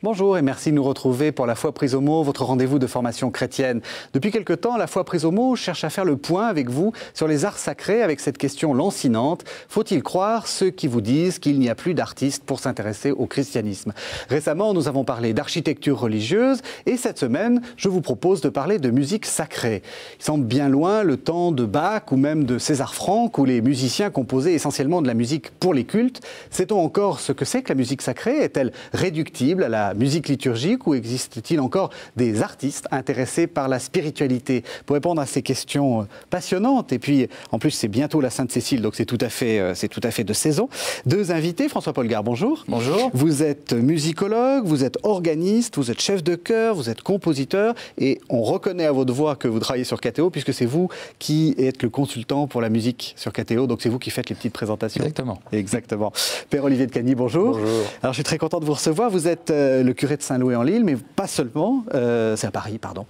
Bonjour et merci de nous retrouver pour La Foi prise au mot, votre rendez-vous de formation chrétienne. Depuis quelque temps, La Foi prise au mot cherche à faire le point avec vous sur les arts sacrés avec cette question lancinante. Faut-il croire ceux qui vous disent qu'il n'y a plus d'artistes pour s'intéresser au christianisme? Récemment, nous avons parlé d'architecture religieuse et cette semaine, je vous propose de parler de musique sacrée. Il semble bien loin le temps de Bach ou même de César Franck où les musiciens composaient essentiellement de la musique pour les cultes. Sait-on encore ce que c'est que la musique sacrée? Est-elle réductible à la musique liturgique ou existe-t-il encore des artistes intéressés par la spiritualité? Pour répondre à ces questions passionnantes, et puis en plus c'est bientôt la Sainte-Cécile, donc c'est tout à fait de saison. Deux invités, François-Paul Gard, bonjour. Bonjour. Vous êtes musicologue, vous êtes organiste, vous êtes chef de chœur, vous êtes compositeur, et on reconnaît à votre voix que vous travaillez sur KTO, puisque c'est vous qui êtes le consultant pour la musique sur KTO, donc c'est vous qui faites les petites présentations. Exactement. Exactement. Père Olivier de Cagny, bonjour. Bonjour. Alors je suis très content de vous recevoir, vous êtes le curé de Saint-Louis-en-l'Île, mais pas seulement, c'est à Paris, pardon.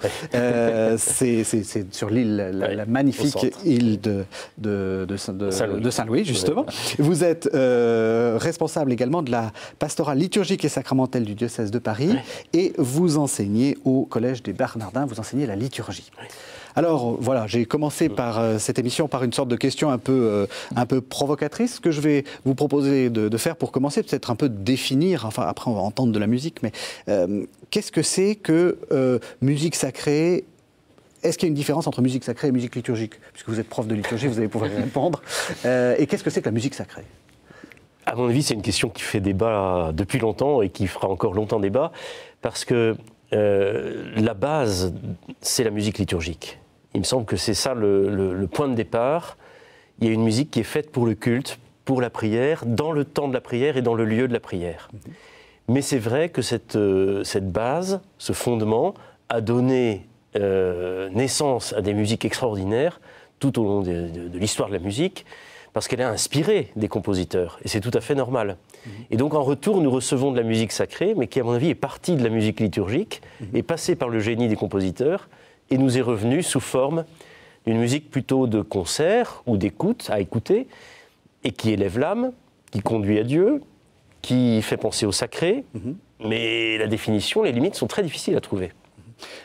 C'est sur l'île, la magnifique île de Saint-Louis, justement. Vous êtes responsable également de la pastorale liturgique et sacramentelle du diocèse de Paris, et vous enseignez au Collège des Bernardins, vous enseignez la liturgie. Alors voilà, j'ai commencé par cette émission par une sorte de question un peu provocatrice. Ce que je vais vous proposer de faire pour commencer, peut-être un peu de définir, enfin après on va entendre de la musique, mais qu'est-ce que c'est que musique sacrée? Est-ce qu'il y a une différence entre musique sacrée et musique liturgique? Puisque vous êtes prof de liturgie, vous allez pouvoir y répondre. Et qu'est-ce que c'est que la musique sacrée? À mon avis, c'est une question qui fait débat depuis longtemps et qui fera encore longtemps débat, parce que la base, c'est la musique liturgique. Il me semble que c'est ça le point de départ. Il y a une musique qui est faite pour le culte, pour la prière, dans le temps de la prière et dans le lieu de la prière. Mais c'est vrai que cette base, ce fondement, a donné naissance à des musiques extraordinaires tout au long de l'histoire de la musique, parce qu'elle a inspiré des compositeurs, et c'est tout à fait normal. Et donc en retour, nous recevons de la musique sacrée, mais qui à mon avis est partie de la musique liturgique, est passée par le génie des compositeurs, et nous est revenue sous forme d'une musique plutôt de concert ou d'écoute, à écouter, et qui élève l'âme, qui conduit à Dieu, qui fait penser au sacré, mais la définition, les limites sont très difficiles à trouver.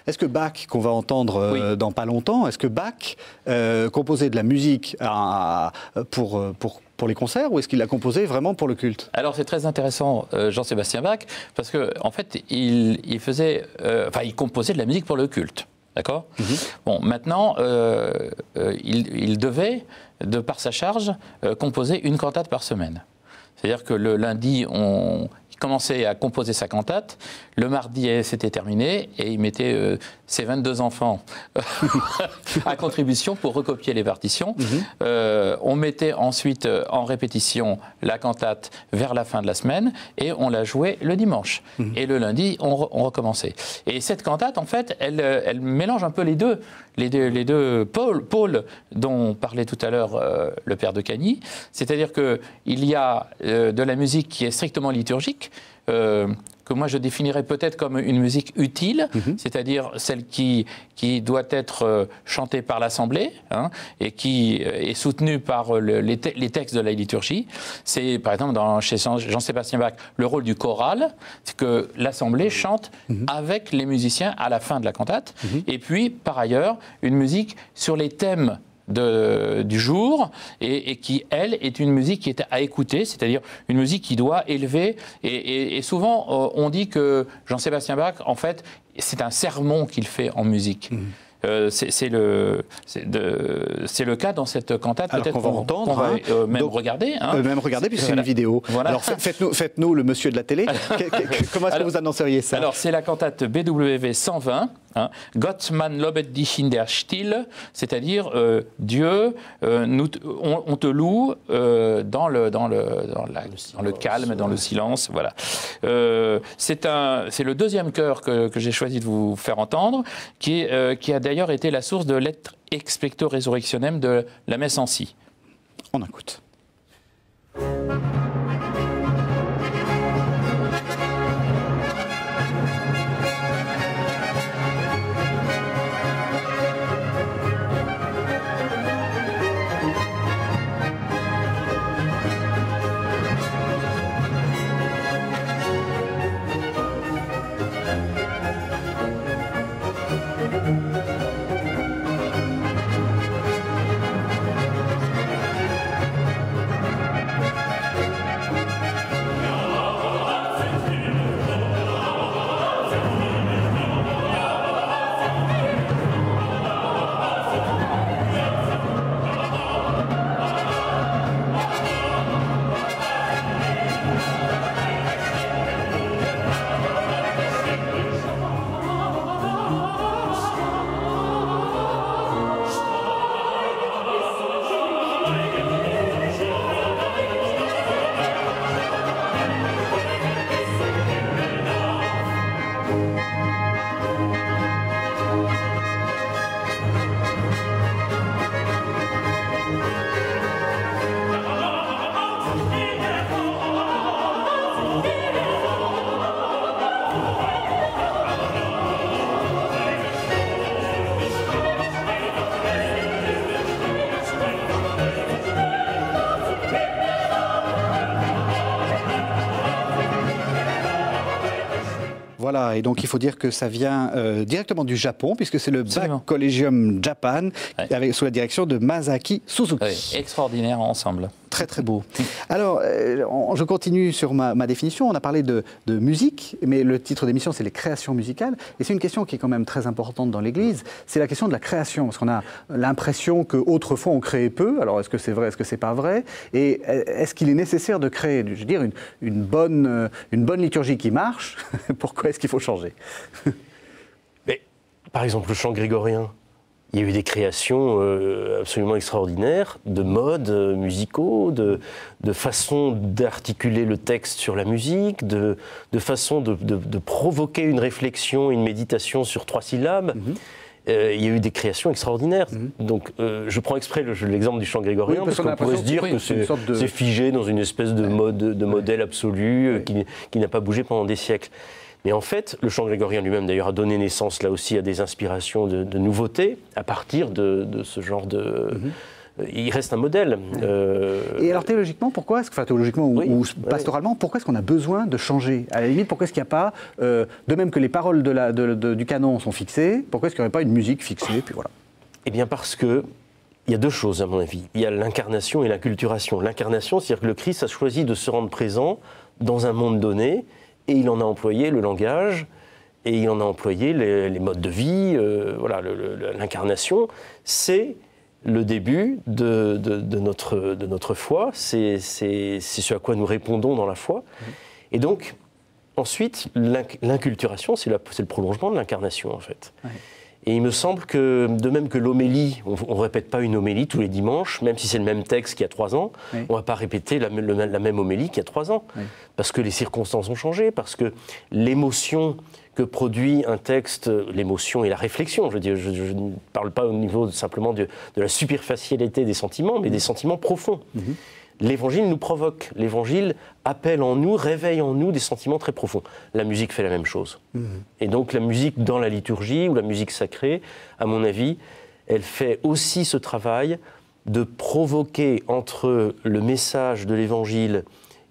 Est-ce que Bach, qu'on va entendre dans pas longtemps, est-ce que Bach composait de la musique pour les concerts, ou est-ce qu'il l'a composé vraiment pour le culte? Alors c'est très intéressant, Jean-Sébastien Bach, parce que en fait il composait de la musique pour le culte. D'accord ? Bon, maintenant, il devait, de par sa charge, composer une cantate par semaine. C'est-à-dire que le lundi, il commençait à composer sa cantate, le mardi, c'était terminé, et il mettait ses 22 enfants à contribution pour recopier les partitions. On mettait ensuite en répétition la cantate vers la fin de la semaine, et on la jouait le dimanche. Et le lundi, on recommençait. Et cette cantate, en fait, elle mélange un peu les deux pôles dont parlait tout à l'heure le père de Cagny. C'est-à-dire qu'il y a de la musique qui est strictement liturgique, que moi je définirais peut-être comme une musique utile, c'est-à-dire celle qui doit être chantée par l'Assemblée, hein, et qui est soutenue par les textes de la liturgie. C'est par exemple chez Jean-Sébastien Bach le rôle du choral, c'est que l'Assemblée chante avec les musiciens à la fin de la cantate, et puis par ailleurs une musique sur les thèmes du jour, et qui, elle, est une musique qui est à écouter, c'est-à-dire une musique qui doit élever, et souvent on dit que Jean-Sébastien Bach, en fait, c'est un sermon qu'il fait en musique. C'est le cas dans cette cantate. Alors qu'on va entendre, même regarder. Même regarder, puisque c'est une vidéo. Voilà. Alors faites-nous le monsieur de la télé. Comment est-ce que vous annonceriez ça? Alors c'est la cantate BWV 120, Gott man lobet dich in der Stille, c'est-à-dire Dieu, on te loue dans le calme, dans le silence. Voilà. C'est le deuxième chœur que j'ai choisi de vous faire entendre, qui a d'ailleurs été la source de l'être expecto resurrectionem de la messe en si. On écoute. Voilà, et donc il faut dire que ça vient directement du Japon, puisque c'est le Absolument. Bach Collegium Japan, Ouais. sous la direction de Masaki Suzuki. Oui, extraordinaire ensemble. Très très beau. Alors, je continue sur ma définition. On a parlé de musique, mais le titre d'émission, c'est les créations musicales. Et c'est une question qui est quand même très importante dans l'Église. C'est la question de la création. Parce qu'on a l'impression qu'autrefois, on créait peu. Alors, est-ce que c'est vrai, est-ce que c'est pas vrai? Et est-ce qu'il est nécessaire de créer, je veux dire, une bonne liturgie qui marche? Pourquoi est-ce qu'il faut changer? Mais, par exemple, le chant grégorien. Il y a eu des créations absolument extraordinaires, de modes musicaux, de façon d'articuler le texte sur la musique, de façon de provoquer une réflexion, une méditation sur 3 syllabes. Il y a eu des créations extraordinaires. Donc, je prends exprès l'exemple du chant grégorien, parce qu'on pourrait se dire que c'est figé dans une espèce de modèle absolu qui n'a pas bougé pendant des siècles. Mais en fait, le chant grégorien lui-même, d'ailleurs, a donné naissance, là aussi, à des inspirations de nouveautés, à partir de ce genre de... Il reste un modèle. Et alors, théologiquement, pourquoi est-ce que, enfin, théologiquement ou pastoralement, pourquoi est-ce qu'on a besoin de changer? À la limite, pourquoi est-ce qu'il n'y a pas, de même que les paroles du canon sont fixées, pourquoi est-ce qu'il n'y aurait pas une musique fixée, puis voilà? Eh bien, parce que il y a 2 choses, à mon avis. Il y a l'incarnation et l'inculturation. L'incarnation, c'est-à-dire que le Christ a choisi de se rendre présent dans un monde donné, et il en a employé le langage, et il en a employé les modes de vie. Voilà, l'incarnation, c'est le début de notre foi, c'est ce à quoi nous répondons dans la foi. Et donc, ensuite, l'inculturation, c'est le prolongement de l'incarnation, en fait. Ouais. Et il me semble que, de même que l'homélie, on ne répète pas une homélie tous les dimanches, même si c'est le même texte qu'il y a 3 ans, oui. On ne va pas répéter la même homélie qu'il y a 3 ans, oui. Parce que les circonstances ont changé, parce que l'émotion que produit un texte, l'émotion et la réflexion, je ne parle pas au niveau simplement de la superficialité des sentiments, mais des sentiments profonds. L'Évangile nous provoque, l'Évangile appelle en nous, réveille en nous des sentiments très profonds. La musique fait la même chose. Et donc la musique dans la liturgie ou la musique sacrée, à mon avis, elle fait aussi ce travail de provoquer entre le message de l'Évangile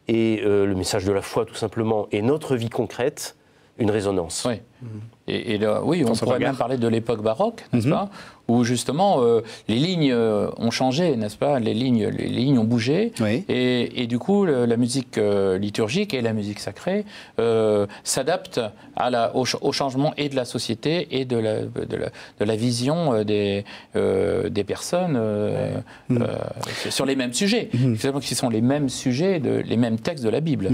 et le message de la foi tout simplement, et notre vie concrète, une résonance. Oui. Et là, oui, on pourrait même parler de l'époque baroque, n'est-ce pas, où justement les lignes ont changé, n'est-ce pas, les lignes ont bougé, oui. Et du coup la musique liturgique et la musique sacrée s'adaptent au changement et de la société et de la vision des personnes sur les mêmes sujets, qui sont les mêmes sujets, les mêmes textes de la Bible.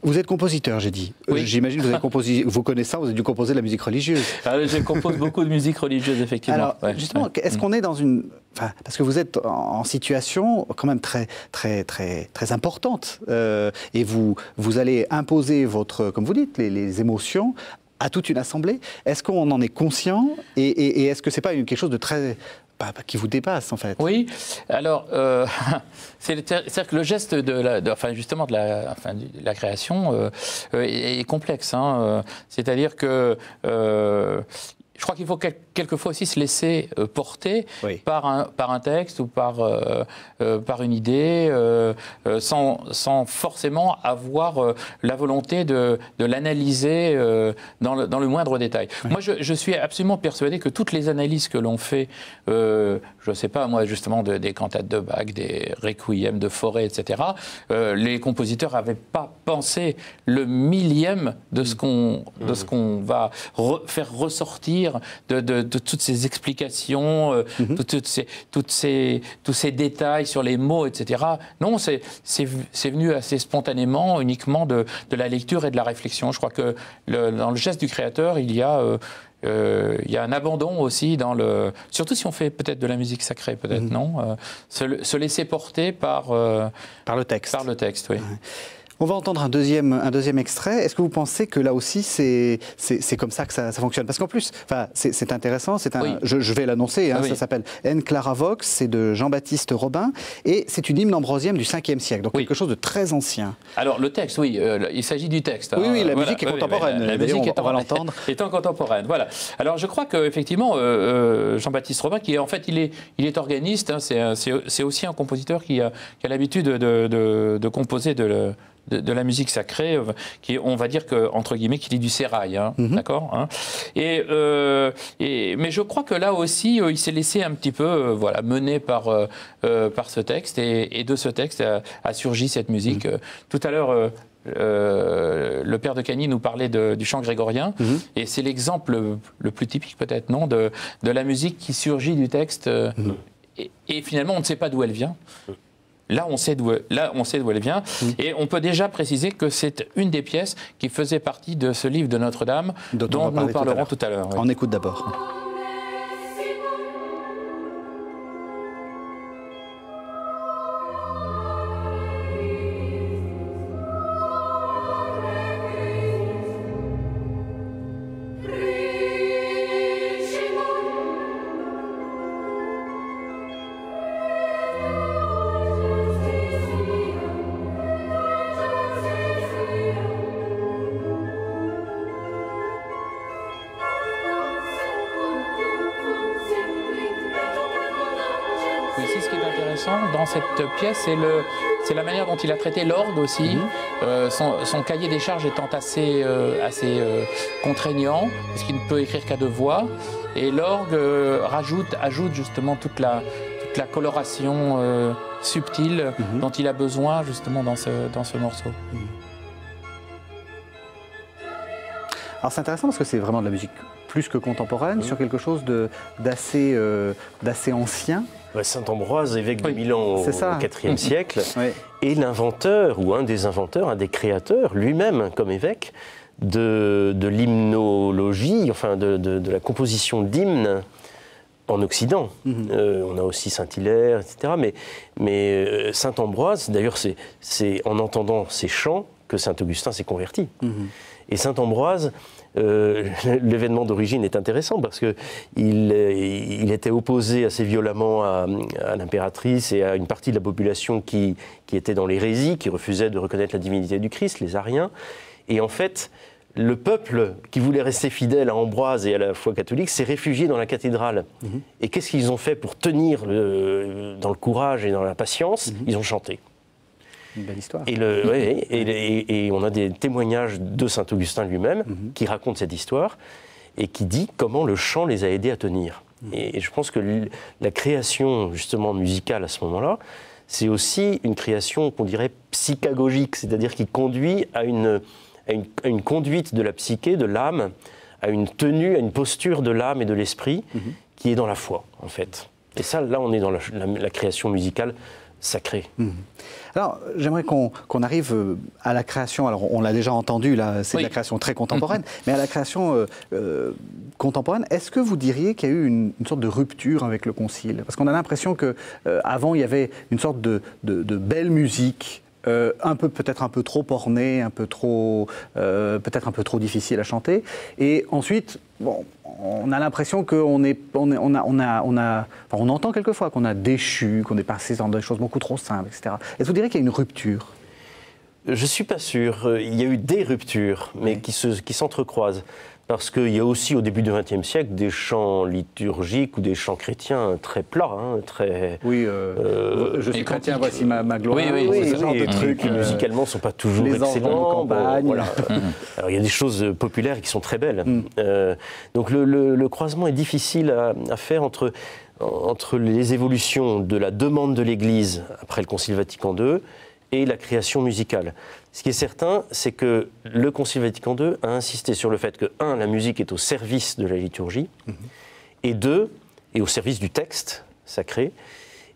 Vous êtes compositeur, j'ai dit. Oui. J'imagine que vous connaissez ça, vous avez dû composer de la musique religieuse. Je compose beaucoup de musique religieuse, effectivement. Alors, justement, est-ce qu'on est dans une... Enfin, parce que vous êtes en situation quand même très importante. Et vous allez imposer comme vous dites, les émotions à toute une assemblée. Est-ce qu'on en est conscient? Et est-ce que ce n'est pas quelque chose de très... qui vous dépasse, en fait? Oui, alors, c'est-à-dire que le geste de la création est complexe. Hein, c'est-à-dire que je crois qu'il faut quelquefois aussi se laisser porter par un texte ou par une idée, sans forcément avoir la volonté de l'analyser dans le moindre détail. Oui. Moi, je suis absolument persuadé que toutes les analyses que l'on fait, je ne sais pas, moi, justement, des cantates de Bach, des requiem de Fauré, etc., les compositeurs n'avaient pas pensé le millième de ce qu'on va faire ressortir de toutes ces explications, tous ces détails sur les mots, etc. Non, c'est venu assez spontanément, uniquement de la lecture et de la réflexion. Je crois que dans le geste du créateur, il y a un abandon aussi surtout si on fait peut-être de la musique sacrée, peut-être, non, se laisser porter par le texte. Par le texte, oui. Ouais. On va entendre un deuxième extrait. Est-ce que vous pensez que là aussi, c'est comme ça que ça fonctionne? Parce qu'en plus, c'est intéressant, oui. je vais l'annoncer, hein, ça s'appelle En Clara Vox, c'est de Jean-Baptiste Robin, et c'est une hymne ambrosienne du 5e siècle, donc quelque chose de très ancien. Alors le texte, oui, il s'agit du texte. Hein, oui, la musique est contemporaine, la musique on va l'entendre. Étant contemporaine, voilà. Alors je crois qu'effectivement, Jean-Baptiste Robin, qui en fait, il est organiste, hein, c'est aussi un compositeur qui a l'habitude de composer de de la musique sacrée, qui, on va dire que, entre guillemets, qu'il est du sérail, hein, d'accord, hein. Mais je crois que là aussi, il s'est laissé un petit peu voilà, mener par ce texte, et de ce texte a surgi cette musique. Tout à l'heure, le père de Cagny nous parlait du chant grégorien, et c'est l'exemple le plus typique peut-être, non, de la musique qui surgit du texte, et finalement on ne sait pas d'où elle vient. Là, on sait d'où elle vient, et on peut déjà préciser que c'est une des pièces qui faisait partie de ce livre de Notre-Dame dont nous parlerons tout à l'heure. On écoute d'abord. Ce qui est intéressant dans cette pièce, c'est la manière dont il a traité l'orgue aussi. Son cahier des charges étant assez contraignant, parce qu'il ne peut écrire qu'à 2 voix. Et l'orgue ajoute justement toute la coloration subtile dont il a besoin justement dans ce morceau. Alors c'est intéressant parce que c'est vraiment de la musique plus que contemporaine, sur quelque chose d'assez ancien. Saint-Ambroise, évêque de Milan au IVe siècle, et l'inventeur, ou un des inventeurs, un des créateurs, lui-même comme évêque, de l'hymnologie, enfin de la composition d'hymnes en Occident. On a aussi Saint-Hilaire, etc. Mais Saint-Ambroise, d'ailleurs, c'est en entendant ces chants que Saint-Augustin s'est converti. Et Saint-Ambroise, l'événement d'origine est intéressant parce qu'il était opposé assez violemment à l'impératrice et à une partie de la population qui était dans l'hérésie, qui refusait de reconnaître la divinité du Christ, les Ariens. Et en fait, le peuple qui voulait rester fidèle à Ambroise et à la foi catholique s'est réfugié dans la cathédrale. Et qu'est-ce qu'ils ont fait pour tenir dans le courage et dans la patience? Ils ont chanté. Une belle histoire. Et on a des témoignages de Saint-Augustin lui-même qui racontent cette histoire et qui dit comment le chant les a aidés à tenir. Et je pense que la création justement musicale à ce moment-là, c'est aussi une création qu'on dirait psychagogique, c'est-à-dire qui conduit à une conduite de la psyché, de l'âme, à une tenue, à une posture de l'âme et de l'esprit qui est dans la foi, en fait. Et ça, là, on est dans la création musicale sacrée. Alors, j'aimerais qu'on arrive à la création, alors on l'a déjà entendu, là, c'est de la création très contemporaine, mais à la création contemporaine, est-ce que vous diriez qu'il y a eu une sorte de rupture avec le Concile? Parce qu'on a l'impression qu'avant, il y avait une sorte de belle musique, peut-être un peu trop ornée, peut-être un peu trop difficile à chanter, et ensuite, bon, on a l'impression qu'on on entend quelquefois qu'on a déchu, qu'on est passé dans des choses beaucoup trop simples, etc. Est-ce que vous diriez qu'il y a une rupture? Je ne suis pas sûr. Il y a eu des ruptures, mais qui s'entrecroisent. Parce qu'il y a aussi, au début du XXe siècle, des chants liturgiques ou des chants chrétiens très plats, très... Oui, je suis chrétien, voici ma gloire. Ce genre de trucs qui, musicalement, ne sont pas toujours excellents. Voilà. Alors, il y a des choses populaires qui sont très belles. Donc, le croisement est difficile à faire entre les évolutions de la demande de l'Église après le Concile Vatican II et la création musicale. Ce qui est certain, c'est que le Concile Vatican II a insisté sur le fait que, 1, la musique est au service de la liturgie, et 2, et au service du texte sacré,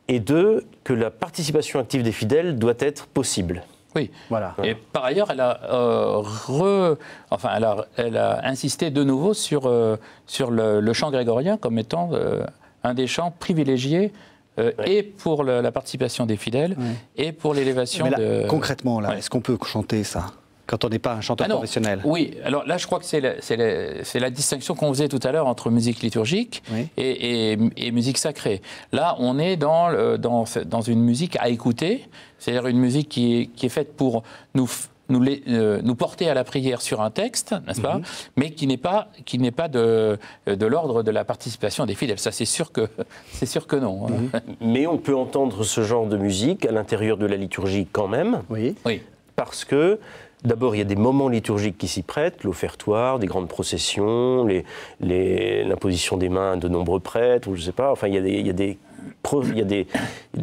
et 2, que la participation active des fidèles doit être possible. Oui, voilà. Et par ailleurs, elle a insisté de nouveau sur le chant grégorien comme étant un des chants privilégiés et pour la participation des fidèles et pour l'élévation de... Concrètement, là, est-ce qu'on peut chanter ça quand on n'est pas un chanteur professionnel? Oui, alors là, je crois que c'est la distinction qu'on faisait tout à l'heure entre musique liturgique et musique sacrée. Là, on est dans une musique à écouter, c'est-à-dire une musique qui est faite pour nous porter à la prière sur un texte, n'est-ce pas, mais qui n'est pas de l'ordre de la participation des fidèles. Ça, c'est sûr que non. Mais on peut entendre ce genre de musique à l'intérieur de la liturgie quand même. Oui. parce que, d'abord, il y a des moments liturgiques qui s'y prêtent, l'offertoire, des grandes processions, l'imposition des mains de nombreux prêtres, ou je ne sais pas, enfin, il y a des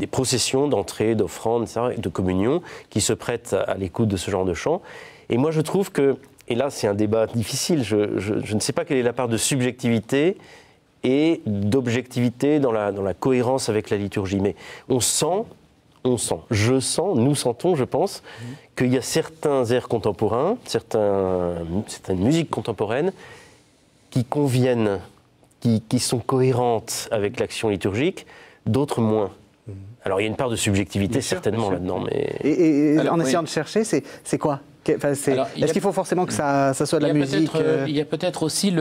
processions d'entrée, d'offrande, de communion qui se prêtent à l'écoute de ce genre de chant. Et moi, je trouve que, et là, c'est un débat difficile, je ne sais pas quelle est la part de subjectivité et d'objectivité dans la cohérence avec la liturgie. Mais nous sentons, je pense, qu'il y a certains airs contemporains, certaines musiques contemporaines qui conviennent, qui sont cohérentes avec l'action liturgique, d'autres moins. Alors il y a une part de subjectivité certainement là-dedans. Mais... Et alors, en essayant de chercher, c'est quoi? Enfin, est-ce qu'il faut forcément que ça soit de la musique Il y a peut-être aussi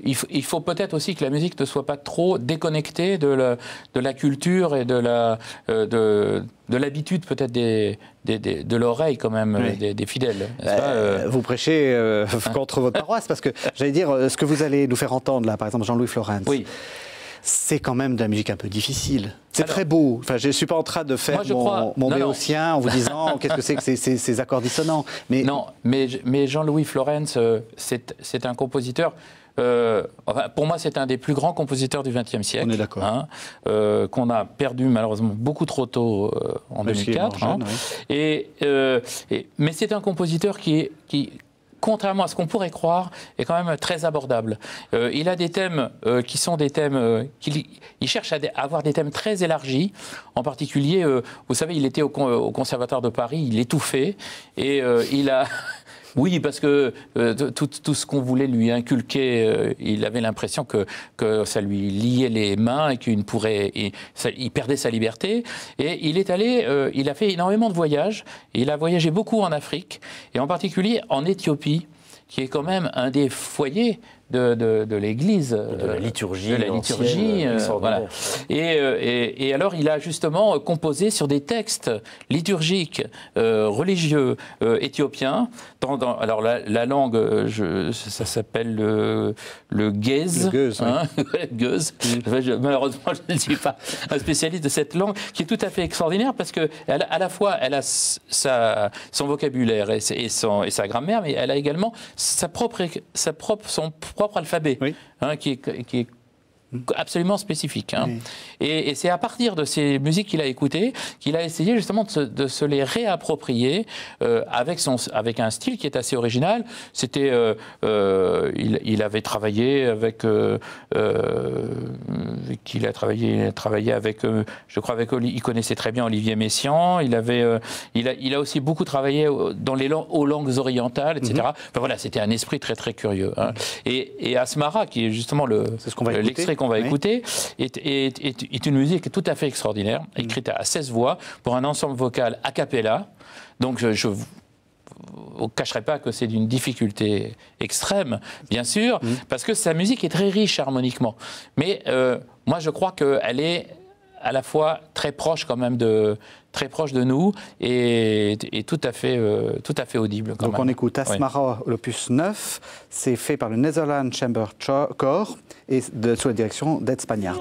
il faut peut-être aussi que la musique ne soit pas trop déconnectée de la culture et de l'habitude peut-être de l'oreille quand même des fidèles. Vous prêchez contre votre paroisse parce que j'allais dire ce que vous allez nous faire entendre là, par exemple Jean-Louis Florence. Oui. C'est quand même de la musique un peu difficile. C'est très beau. Enfin, je ne suis pas en train de faire mon béotien en vous disant qu'est-ce que c'est que ces accords dissonants. Mais... Non, mais Jean-Louis Florence, c'est un compositeur. Enfin, pour moi, c'est un des plus grands compositeurs du XXe siècle. On est d'accord. Hein, qu'on a perdu malheureusement beaucoup trop tôt en 2004. Jeune, mais c'est un compositeur qui contrairement à ce qu'on pourrait croire, est quand même très abordable. Il a des thèmes qui sont des thèmes... il cherche à avoir des thèmes très élargis. En particulier, vous savez, il était au Conservatoire de Paris, il étouffait, et il a... Oui, parce que tout ce qu'on voulait lui inculquer, il avait l'impression que ça lui liait les mains et qu'il il perdait sa liberté. Et il est allé, il a fait énormément de voyages. Il a voyagé beaucoup en Afrique, et en particulier en Éthiopie, qui est quand même un des foyers de l'Église. De la liturgie. De la liturgie, voilà. Et alors, il a justement composé sur des textes liturgiques, religieux éthiopiens. Alors, la langue, ça s'appelle le Gez. Le Gez, hein, Gez. Malheureusement, je ne suis pas un spécialiste de cette langue, qui est tout à fait extraordinaire, parce qu'à la fois, elle a son vocabulaire et sa grammaire, mais elle a également son propre alphabet, oui. Hein, qui est absolument spécifique. Hein. Oui. Et c'est à partir de ces musiques qu'il a écoutées qu'il a essayé justement de se les réapproprier avec un style qui est assez original. C'était, il avait travaillé avec, il a travaillé avec, je crois il connaissait très bien Olivier Messiaen. Il a aussi beaucoup travaillé aux langues orientales, etc. Enfin, voilà, c'était un esprit très très curieux. Hein. Et Asmara, qui est justement l'extrait qu'on va écouter, est une musique tout à fait extraordinaire, écrite à 16 voix, pour un ensemble vocal a cappella. Donc je ne cacherai pas que c'est d'une difficulté extrême, bien sûr, parce que sa musique est très riche harmoniquement. Mais moi, je crois qu'elle est à la fois très proche quand même très proche de nous et tout à fait audible. Quand Donc même. On écoute Asmara, l'opus 9, c'est fait par le Netherlands Chamber Corps et sous la direction d'Ed Spagnard.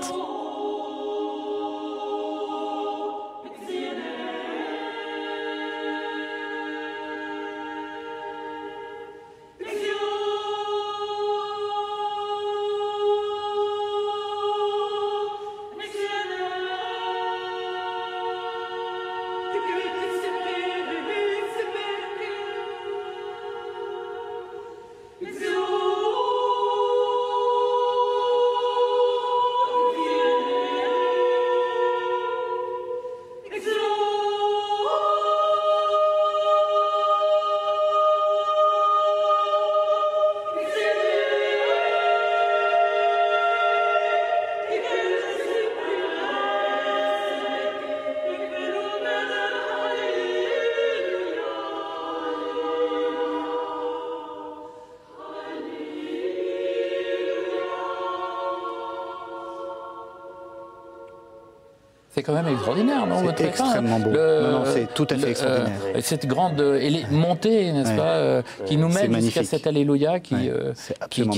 C'est quand même extraordinaire, non? C'est extrêmement beau. Non, c'est tout à fait extraordinaire. Cette grande montée, n'est-ce pas, qui nous mène jusqu'à cet Alléluia qui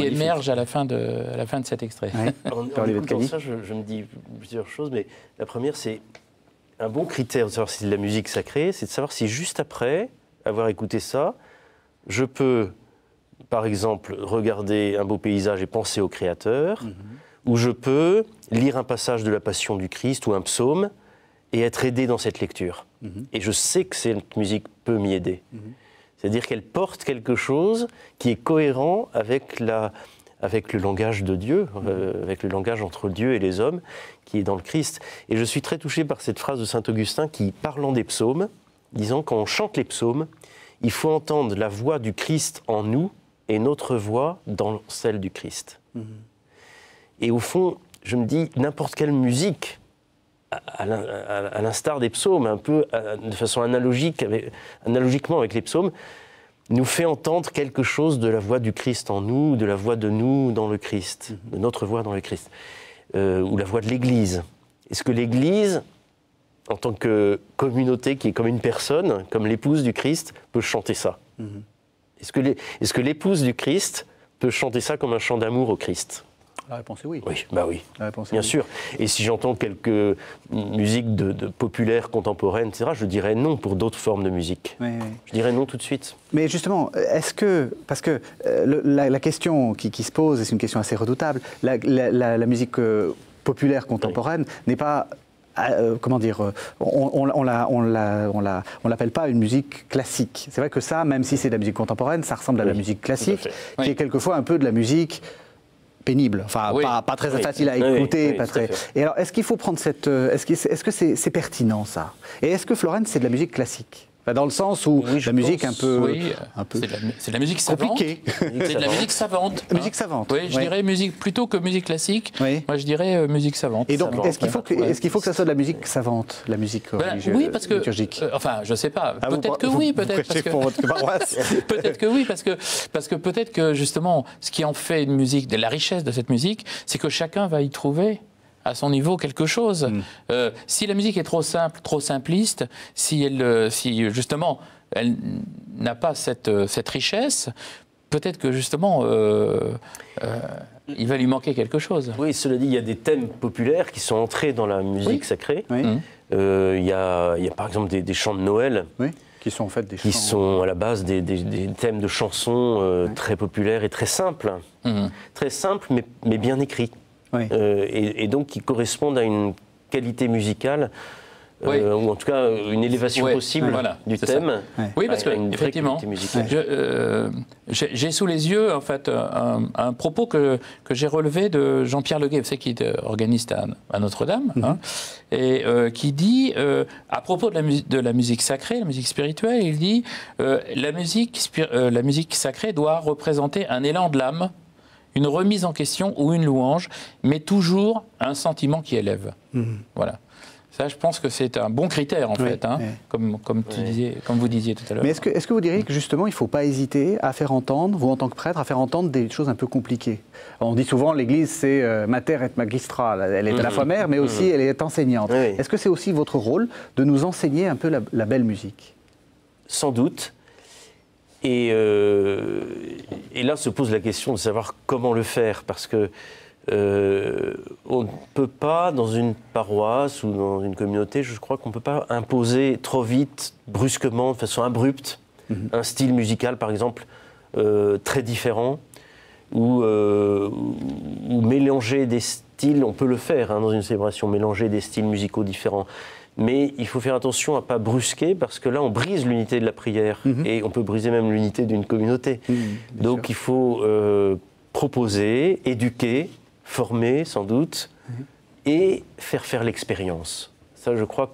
émerge à la fin de cet extrait. En écoutant ça, je me dis plusieurs choses, mais la première, c'est un bon critère de savoir si c'est de la musique sacrée, c'est de savoir si juste après avoir écouté ça, je peux, par exemple, regarder un beau paysage et penser au Créateur, ou je peux lire un passage de la Passion du Christ ou un psaume et être aidé dans cette lecture. Et je sais que cette musique peut m'y aider. C'est-à-dire qu'elle porte quelque chose qui est cohérent avec le langage de Dieu, avec le langage entre Dieu et les hommes, qui est dans le Christ. Et je suis très touché par cette phrase de saint Augustin qui, parlant des psaumes, disant quand on chante les psaumes, il faut entendre la voix du Christ en nous et notre voix dans celle du Christ. Et au fond, je me dis, n'importe quelle musique, à l'instar des psaumes, un peu de façon analogiquement avec les psaumes, nous fait entendre quelque chose de la voix du Christ en nous, de la voix de nous dans le Christ, de notre voix dans le Christ, ou la voix de l'Église. Est-ce que l'Église, en tant que communauté qui est comme une personne, comme l'épouse du Christ, peut chanter ça? Est-ce que l'épouse du Christ peut chanter ça comme un chant d'amour au Christ? La réponse est oui. Oui, bah oui, bien oui. sûr. Et si j'entends quelques musiques de populaires contemporaines, etc., je dirais non pour d'autres formes de musique. Oui. Je dirais non tout de suite. Mais justement, est-ce que, parce que la question qui se pose, et c'est une question assez redoutable, la musique populaire contemporaine n'est pas, comment dire, on l'appelle pas une musique classique. C'est vrai que ça, même si c'est de la musique contemporaine, ça ressemble à la musique classique, qui est quelquefois un peu de la musique pénible, enfin pas très facile à écouter, pas très. Et alors, est-ce qu'il faut prendre cette, est-ce que c'est pertinent ça? Et est-ce que Florence c'est de la musique classique? Dans le sens où la musique un peu, c'est de la musique savante. Compliquée. C'est de la musique savante. Musique savante. Oui, je dirais musique plutôt que musique classique. Oui. Moi, je dirais musique savante. Et donc, est-ce qu'il faut que ça soit de la musique savante, la musique religieuse, oui, parce que, liturgique? enfin, je sais pas. Peut-être que oui, peut-être parce que pour votre paroisse. peut-être que oui, parce que peut-être que justement, ce qui en fait une musique, de la richesse de cette musique, c'est que chacun va y trouver à son niveau quelque chose. Si la musique est trop simple, trop simpliste, si justement elle n'a pas cette richesse, peut-être que justement il va lui manquer quelque chose. Oui, cela dit, il y a des thèmes populaires qui sont entrés dans la musique sacrée. Oui. Il y a par exemple des chants de Noël. Oui. Qui sont en fait des qui chants, sont à la base des thèmes de chansons très populaires et très simples. Très simples, mais bien écrits. Oui. Et donc qui correspondent à une qualité musicale, ou en tout cas une élévation possible du thème. Oui, parce que effectivement, j'ai sous les yeux en fait un propos que j'ai relevé de Jean-Pierre Leguet, vous savez, qui est organiste à Notre-Dame, et qui dit à propos de la musique sacrée, la musique spirituelle, il dit la musique sacrée doit représenter un élan de l'âme, une remise en question ou une louange, mais toujours un sentiment qui élève. Voilà. Ça, je pense que c'est un bon critère, en fait, comme vous disiez tout à l'heure. Mais est-ce que vous diriez que, justement, il ne faut pas hésiter à faire entendre, vous en tant que prêtre, à faire entendre des choses un peu compliquées? On dit souvent, l'Église, c'est mater et magistra. Elle est à la fois mère, mais aussi elle est enseignante. Est-ce que c'est aussi votre rôle de nous enseigner un peu la belle musique? Sans doute. Et là se pose la question de savoir comment le faire, parce que on ne peut pas, dans une paroisse ou dans une communauté, je crois qu'on ne peut pas imposer trop vite, brusquement, de façon abrupte, un style musical, par exemple, très différent, ou mélanger des styles, on peut le faire dans une célébration, mélanger des styles musicaux différents. Mais il faut faire attention à ne pas brusquer, parce que là, on brise l'unité de la prière, et on peut briser même l'unité d'une communauté. Donc il faut proposer, éduquer, former sans doute, et faire l'expérience. Ça, je crois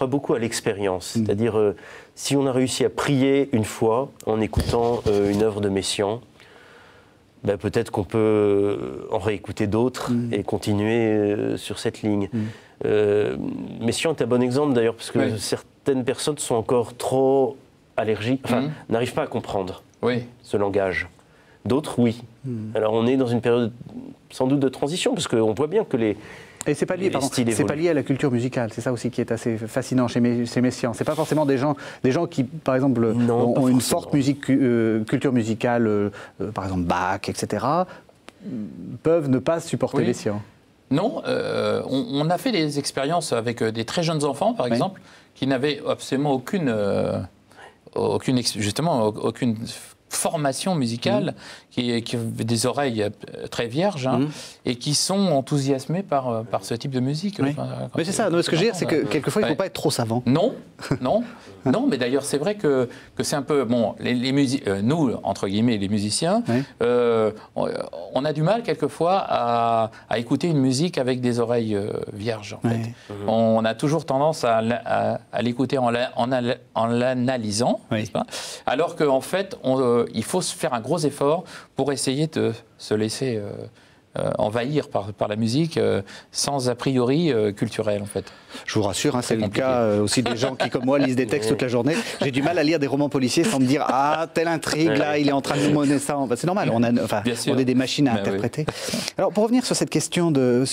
beaucoup à l'expérience. C'est-à-dire, si on a réussi à prier une fois en écoutant une œuvre de Messiaen, ben, peut-être qu'on peut en réécouter d'autres et continuer sur cette ligne. Messiaen est un bon exemple d'ailleurs, parce que certaines personnes sont encore trop allergiques, enfin, n'arrivent pas à comprendre ce langage. D'autres, oui. Alors on est dans une période sans doute de transition, parce qu'on voit bien que les c'est pas lié, c'est pas lié à la culture musicale, c'est ça aussi qui est assez fascinant chez Messiaen. C'est pas forcément des gens qui, par exemple, ont une forte culture musicale, par exemple Bach, etc., peuvent ne pas supporter Messiaen. Non, on a fait des expériences avec des très jeunes enfants, par exemple, qui n'avaient absolument aucune formation musicale, qui avaient des oreilles très vierges, et qui sont enthousiasmés par ce type de musique. Oui. Mais c'est ça, ce que je veux dire, c'est que quelquefois, il ne faut pas être trop savant. Non, mais d'ailleurs, c'est vrai que c'est un peu... Bon, nous, entre guillemets, les musiciens, on a du mal quelquefois à écouter une musique avec des oreilles vierges, en fait. On a toujours tendance à l'écouter en l'analysant, n'est-ce pas ? Alors qu'en fait, il faut se faire un gros effort pour essayer de se laisser envahir par la musique sans a priori culturel, en fait. Je vous rassure, c'est le cas aussi des gens qui, comme moi, lisent des textes toute la journée. J'ai du mal à lire des romans policiers sans me dire « Ah, telle intrigue, là, il est en train de nous mener ça. » C'est normal, on est des machines à interpréter. Oui. Alors, pour revenir sur cette question de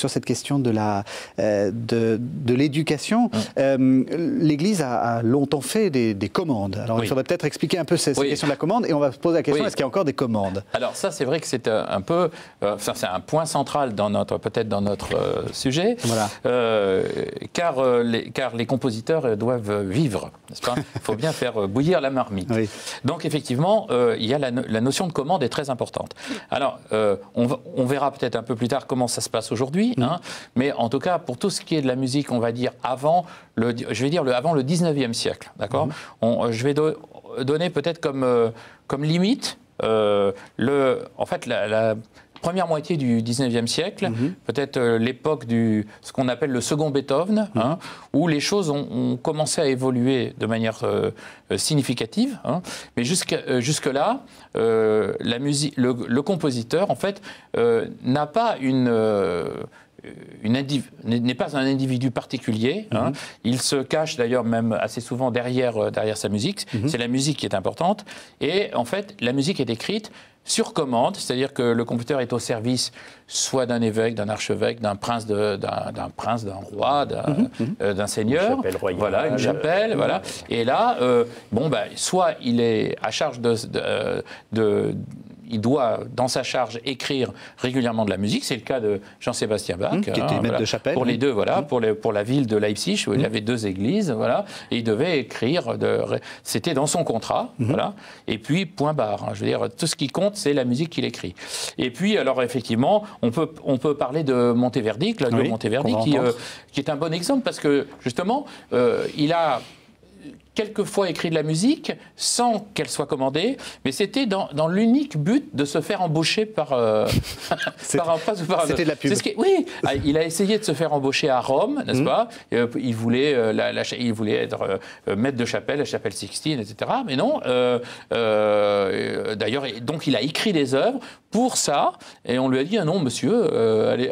l'éducation, l'Église a longtemps fait des commandes. Alors, il faudrait peut-être expliquer un peu cette question de la commande, et on va se poser la question, est-ce qu'il y a encore des commandes? Alors ça, c'est vrai que c'est un peu... c'est un point central peut-être dans notre sujet, voilà. Car les compositeurs doivent vivre, n'est-ce pas? Il faut bien faire bouillir la marmite. Oui. Donc effectivement, il y a la notion de commande est très importante. Alors, on verra peut-être un peu plus tard comment ça se passe aujourd'hui, mais en tout cas, pour tout ce qui est de la musique, on va dire avant le 19e siècle, d'accord? Je vais donner peut-être comme limite en fait la première moitié du 19e siècle, peut-être l'époque ce qu'on appelle le second Beethoven, où les choses ont commencé à évoluer de manière significative. Mais jusque-là, la musique, le compositeur, en fait, n'a pas n'est pas un individu particulier. Il se cache d'ailleurs même assez souvent derrière sa musique. C'est la musique qui est importante. Et en fait, la musique est écrite sur commande, c'est-à-dire que le compositeur est au service soit d'un évêque, d'un archevêque, d'un prince, d'un roi, d'un seigneur, une chapelle, voilà. Et là, soit il est à charge il doit, dans sa charge, écrire régulièrement de la musique. C'est le cas de Jean-Sébastien Bach, qui était maître de chapelle. Pour les deux, pour la ville de Leipzig, où il y avait deux églises, voilà. Et il devait écrire. C'était dans son contrat, voilà. Et puis point barre. Je veux dire, tout ce qui compte, c'est la musique qu'il écrit. Et puis, alors effectivement, on peut parler de Monteverdi, Claudio Monteverdi, qui est un bon exemple parce que justement, il a quelquefois écrit de la musique sans qu'elle soit commandée, mais c'était dans l'unique but de se faire embaucher par C'était de la pub. Oui, il a essayé de se faire embaucher à Rome, n'est-ce pas? Il voulait être maître de chapelle, la chapelle Sixtine, etc. Mais non. D'ailleurs, donc il a écrit des œuvres pour ça, et on lui a dit non, monsieur. Allez.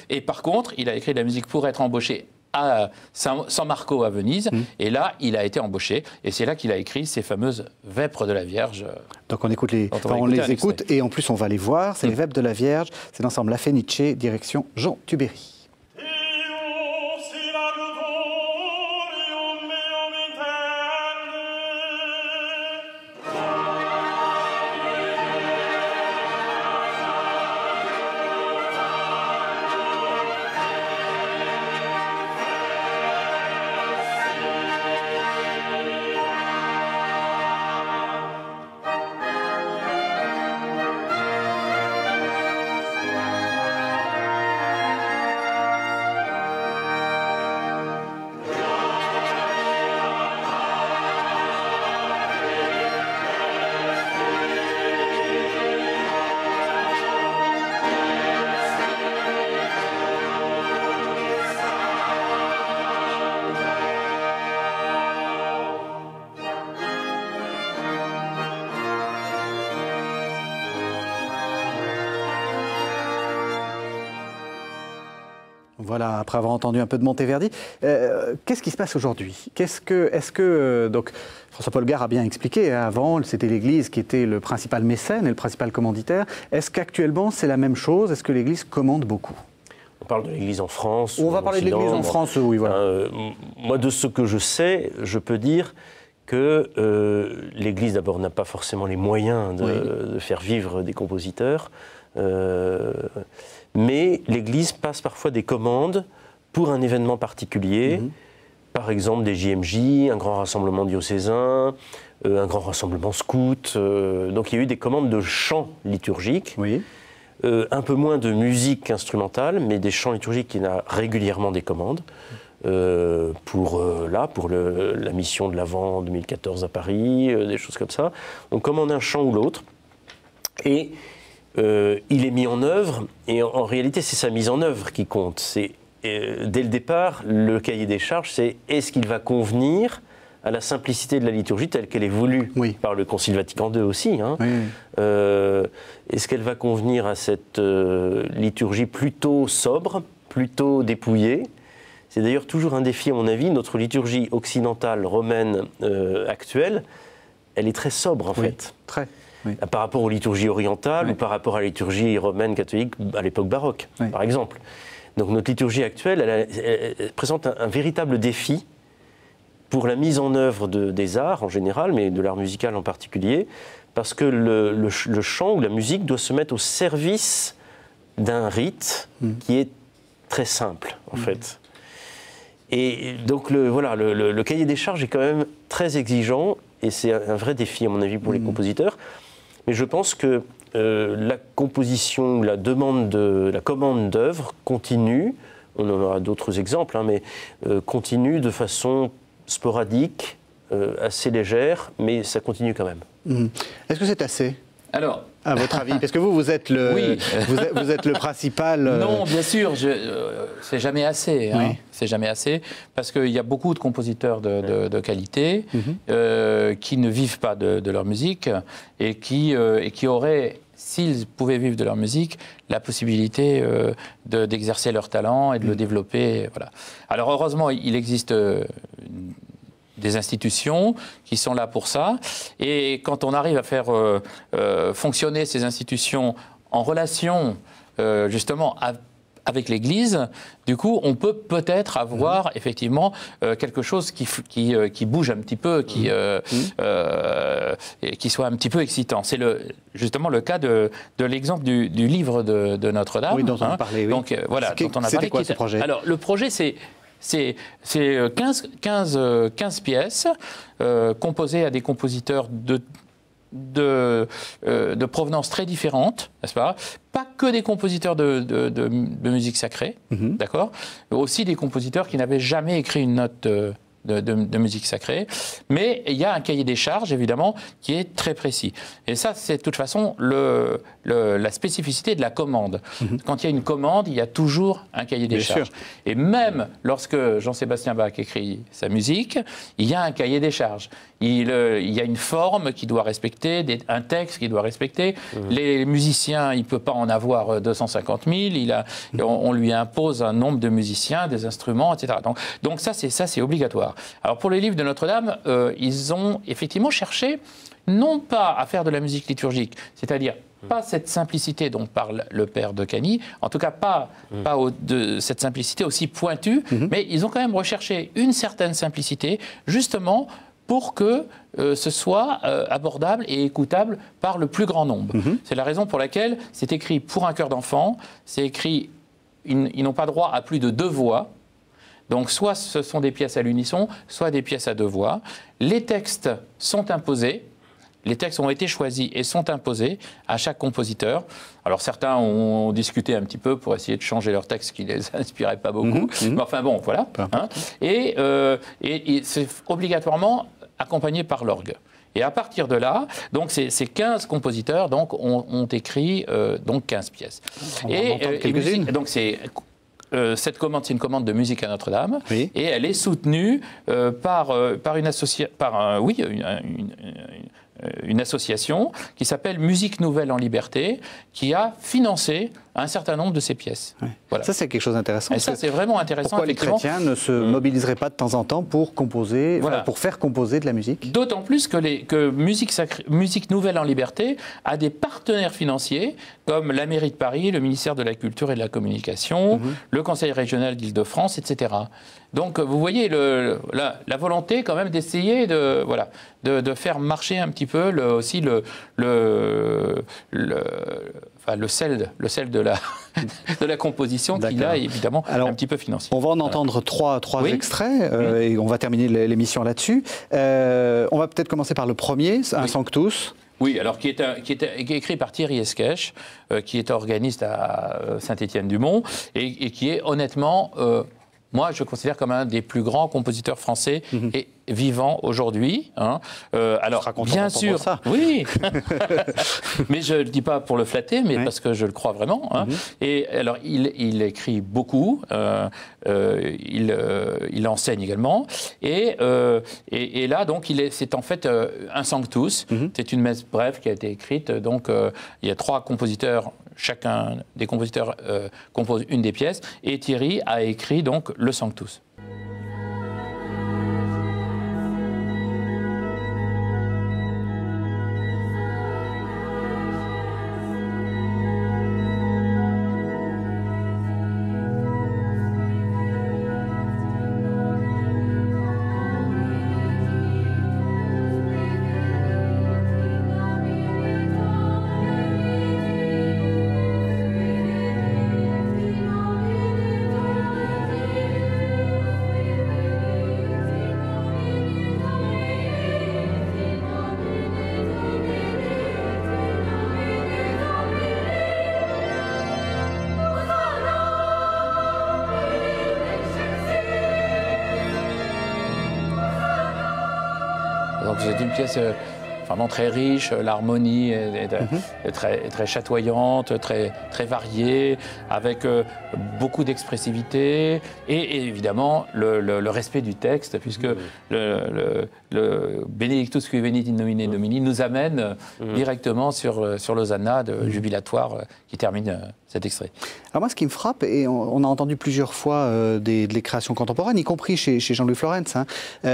Et par contre, il a écrit de la musique pour être embauché à San Marco à Venise, et là il a été embauché, et c'est là qu'il a écrit ces fameuses Vêpres de la Vierge. Donc on les écoute et en plus on va les voir, c'est les Vêpres de la Vierge, c'est l'ensemble La Fenice, direction Jean Tubéry. Voilà, après avoir entendu un peu de Monteverdi, qu'est-ce qui se passe aujourd'hui? Donc, François-Paul Gare a bien expliqué, avant c'était l'Église qui était le principal mécène et le principal commanditaire. Est-ce qu'actuellement c'est la même chose? Est-ce que l'Église commande beaucoup? On parle de l'Église en France. On va parler de l'Église en France, oui, voilà. Moi, de ce que je sais, je peux dire que l'Église, d'abord, n'a pas forcément les moyens de faire vivre des compositeurs. mais l'Église passe parfois des commandes pour un événement particulier, par exemple des JMJ, un grand rassemblement diocésain, un grand rassemblement scout. Donc il y a eu des commandes de chants liturgiques, un peu moins de musique instrumentale, mais des chants liturgiques, il y en a régulièrement des commandes. Pour la mission de l'Avent 2014 à Paris, des choses comme ça. On commande un chant ou l'autre, et il est mis en œuvre, et en réalité c'est sa mise en œuvre qui compte. Dès le départ, le cahier des charges, c'est est-ce qu'il va convenir à la simplicité de la liturgie telle qu'elle est voulue par le Concile Vatican II aussi. Hein. Est-ce qu'elle va convenir à cette liturgie plutôt sobre, plutôt dépouillée? C'est d'ailleurs toujours un défi, à mon avis. Notre liturgie occidentale, romaine, actuelle, elle est très sobre, en fait. Très. Par rapport aux liturgies orientales ou par rapport à la liturgie romaine catholique à l'époque baroque, par exemple. Donc notre liturgie actuelle, elle présente un véritable défi pour la mise en œuvre des arts en général, mais de l'art musical en particulier, parce que le chant ou la musique doit se mettre au service d'un rite qui est très simple, en fait. Et donc le cahier des charges est quand même très exigeant, et c'est un vrai défi, à mon avis, pour les compositeurs. Mais je pense que la composition, la commande d'œuvres continue, on en aura d'autres exemples, hein, mais continue de façon sporadique, assez légère, mais ça continue quand même. Est-ce que c'est assez ? Alors, à votre avis, parce que vous êtes le, vous êtes le principal. Non, bien sûr, c'est jamais assez. Hein. C'est jamais assez, parce qu'il y a beaucoup de compositeurs de qualité qui ne vivent pas de leur musique et qui auraient, s'ils pouvaient vivre de leur musique, la possibilité d'exercer leur talent et de le développer. Voilà. Alors heureusement, il existe des institutions qui sont là pour ça. Et quand on arrive à faire fonctionner ces institutions en relation justement avec l'Église, du coup, on peut peut-être avoir effectivement quelque chose qui bouge un petit peu, qui soit un petit peu excitant. C'est justement le cas de l'exemple du livre de Notre-Dame. Oui, dont on a parlé. Donc voilà, dont on a parlé. C'était quoi ce projet ? Alors le projet, c'est 15 pièces composées à des compositeurs de provenance très différentes, n'est-ce pas ? Pas que des compositeurs de musique sacrée, d'accord ? Aussi des compositeurs qui n'avaient jamais écrit une note de musique sacrée, mais il y a un cahier des charges, évidemment, qui est très précis. Et ça, c'est de toute façon la spécificité de la commande. Quand il y a une commande, il y a toujours un cahier des charges. Et même lorsque Jean-Sébastien Bach écrit sa musique, il y a un cahier des charges. Il y a une forme qu'il doit respecter, un texte qu'il doit respecter. Les musiciens, il ne peut pas en avoir 250 000. On lui impose un nombre de musiciens, des instruments, etc. Donc ça, c'est obligatoire. Alors pour les livres de Notre-Dame, ils ont effectivement cherché non pas à faire de la musique liturgique, c'est-à-dire pas cette simplicité dont parle le père de Cany, en tout cas pas de cette simplicité aussi pointue, mais ils ont quand même recherché une certaine simplicité, justement pour que ce soit abordable et écoutable par le plus grand nombre. C'est la raison pour laquelle c'est écrit pour un chœur d'enfant, c'est écrit, ils n'ont pas droit à plus de 2 voix. Donc soit ce sont des pièces à l'unisson, soit des pièces à 2 voix. Les textes sont imposés, les textes ont été choisis et sont imposés à chaque compositeur. Alors certains ont discuté un petit peu pour essayer de changer leur texte qui ne les inspirait pas beaucoup. Mais enfin bon, voilà. Hein. Et c'est obligatoirement accompagné par l'orgue. Et à partir de là, donc ces 15 compositeurs donc, ont écrit donc 15 pièces. Donc c'est... cette commande, c'est une commande de musique à Notre-Dame, et elle est soutenue par une association qui s'appelle Musique Nouvelle en Liberté, qui a financé un certain nombre de ces pièces. Voilà. Ça, c'est quelque chose d'intéressant. Et ça, c'est vraiment intéressant. Pourquoi les chrétiens ne se mobiliseraient pas de temps en temps pour composer, pour faire composer de la musique ? D'autant plus que Musique Nouvelle en Liberté a des partenaires financiers comme la mairie de Paris, le ministère de la Culture et de la Communication, le Conseil régional d'Île-de-France, etc. Donc, vous voyez la volonté quand même d'essayer de faire marcher un petit peu enfin, le sel de la, de la composition qu'il a évidemment un petit peu financier. On va en entendre trois extraits et on va terminer l'émission là-dessus. On va peut-être commencer par le premier, un Sanctus. Oui, alors qui est écrit par Thierry Esquèche, qui est organiste à Saint-Étienne-du-Mont et qui est honnêtement, moi je considère comme un des plus grands compositeurs français et vivants aujourd'hui. Hein. Alors bien sûr, ça. Oui, mais je ne le dis pas pour le flatter, mais parce que je le crois vraiment. Hein. Et alors il écrit beaucoup, il enseigne également, et là donc c'est en fait un Sanctus. C'est une messe brève qui a été écrite. Donc il y a 3 compositeurs. Chacun des compositeurs compose une des pièces, et Thierry a écrit donc le Sanctus. Donc c'est une pièce vraiment très riche, l'harmonie est très chatoyante, très variée, avec beaucoup d'expressivité et évidemment le respect du texte, puisque le Benedictus qui venit in nomine Domini nous amène directement sur l'Hosanna jubilatoire qui termine cet extrait. Alors moi, ce qui me frappe, et on a entendu plusieurs fois des créations contemporaines, y compris chez Jean-Louis Florentz, hein,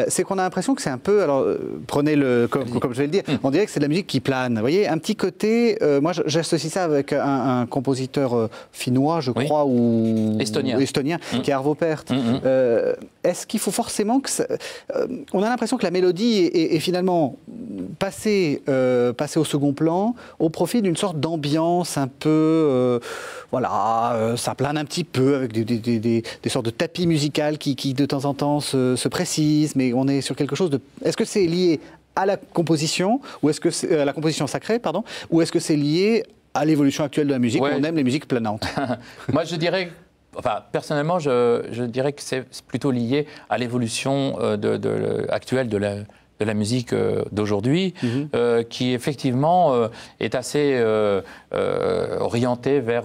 c'est qu'on a l'impression que c'est un peu, alors prenez-le comme je vais le dire, on dirait que c'est de la musique qui plane. Vous voyez, un petit côté, moi j'associe ça avec un compositeur finnois, je crois, ou estonien qui est Arvo Pärt. Est-ce qu'il faut forcément que on a l'impression que la mélodie est finalement passée au second plan au profit d'une sorte d'ambiance un peu voilà, ça plane un petit peu avec des sortes de tapis musicaux qui de temps en temps se précisent, mais on est sur quelque chose de... Est-ce que c'est lié à la composition, ou est-ce que c'est à la composition sacrée, pardon, ou est-ce que c'est lié à l'évolution actuelle de la musique, où on aime les musiques planantes? Moi, je dirais... Enfin, personnellement, je dirais que c'est plutôt lié à l'évolution actuelle de la musique d'aujourd'hui, qui effectivement est assez orientée vers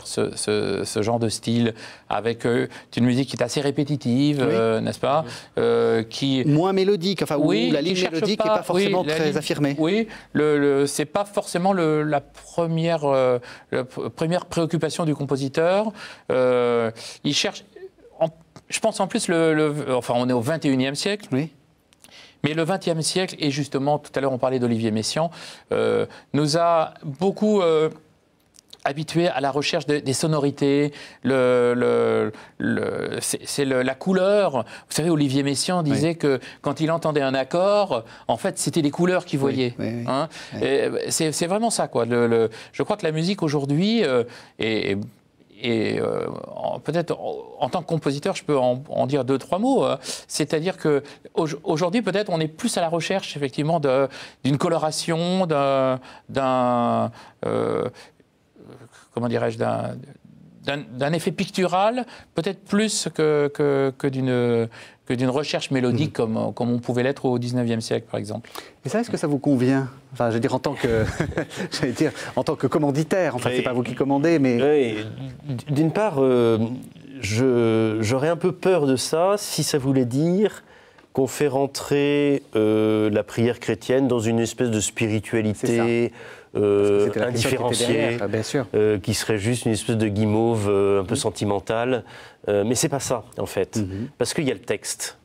ce genre de style, avec une musique qui est assez répétitive, n'est-ce pas, qui moins mélodique, enfin où la ligne mélodique n'est pas forcément très affirmée. Oui, c'est pas forcément la première préoccupation du compositeur. Il cherche, je pense en plus, enfin on est au XXIe siècle. Oui. Mais le XXe siècle, et justement, tout à l'heure on parlait d'Olivier Messiaen, nous a beaucoup habitués à la recherche des sonorités, c'est la couleur. Vous savez, Olivier Messiaen disait que quand il entendait un accord, en fait, c'était les couleurs qu'il voyait. Hein. C'est vraiment ça, quoi. Je crois que la musique aujourd'hui est et peut-être en tant que compositeur, je peux en dire 2-3 mots. C'est-à-dire qu'aujourd'hui, peut-être, on est plus à la recherche, effectivement, d'une coloration, comment dirais-je, d'un effet pictural, peut-être plus que d'une recherche mélodique comme on pouvait l'être au XIXe siècle, par exemple. Et ça, est-ce que ça vous convient? Enfin, je veux dire, en tant que, en tant que commanditaire, enfin, c'est pas vous qui commandez, mais... Oui, d'une part, j'aurais un peu peur de ça si ça voulait dire qu'on fait rentrer la prière chrétienne dans une espèce de spiritualité indifférenciée, qui serait juste une espèce de guimauve un peu sentimentale. Mais c'est pas ça, en fait. Parce qu'il y a le texte.